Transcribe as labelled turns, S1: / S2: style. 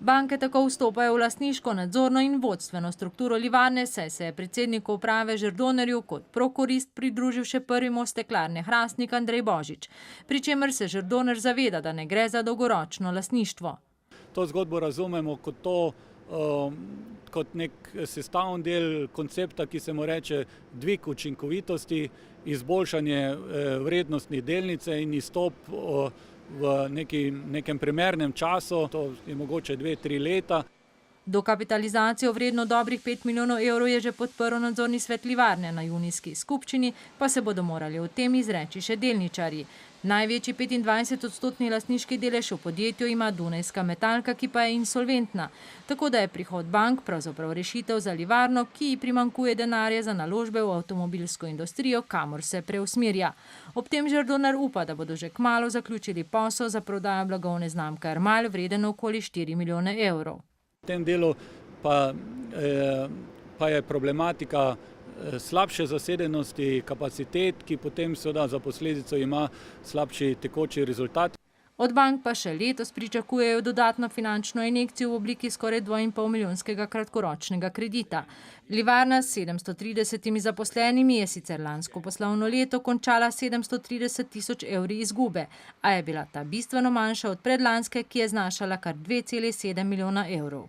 S1: Banke tako vstopajo v lastniško, nadzorno in vodstveno strukturo livarne, saj se je predsedniku uprave Žerdonerju kot prokurist pridružil še prvi mož Steklarne Hrastnik Andrej Božič, pri čemer se Žerdoner zaveda, da ne gre za dolgoročno lastništvo.
S2: To zgodbo razumemo kot nek sestavni del koncepta, ki se mu reče dvig učinkovitosti, izboljšanje vrednosti delnice in izstop v nekem primernem času, to je mogoče 2-3 leta.
S1: Dokapitalizacijo vredno dobrih 5 milijonov evrov je že podprl nadzorni svet livarne, na junijski skupščini pa se bodo morali o tem izreči še delničarji. Največji 25-odstotni lastniški delež v podjetju ima Dunajska Metalka, ki pa je insolventna. Tako da je prihod bank pravzaprav rešitev za livarno, ki ji primanjkuje denarja za naložbe v avtomobilsko industrijo, kamor se preusmerja. Ob tem Žerdoner upa, da bodo že kmalu zaključili posel za prodajo blagovne znamke Armal, vreden okoli 4 milijone evrov.
S2: V tem delu pa je problematika slabše zasedenosti kapacitet, ki potem seveda za posledico ima slabši tekoči rezultat.
S1: Od bank pa še letos pričakujejo dodatno finančno injekcijo v obliki skoraj 2,5 milijonskega kratkoročnega kredita. Livarna s 730 zaposlenimi je sicer lansko poslovno leto končala 730 tisoč evri izgube, a je bila ta bistveno manjša od predlanske, ki je znašala kar 2,7 milijona evrov.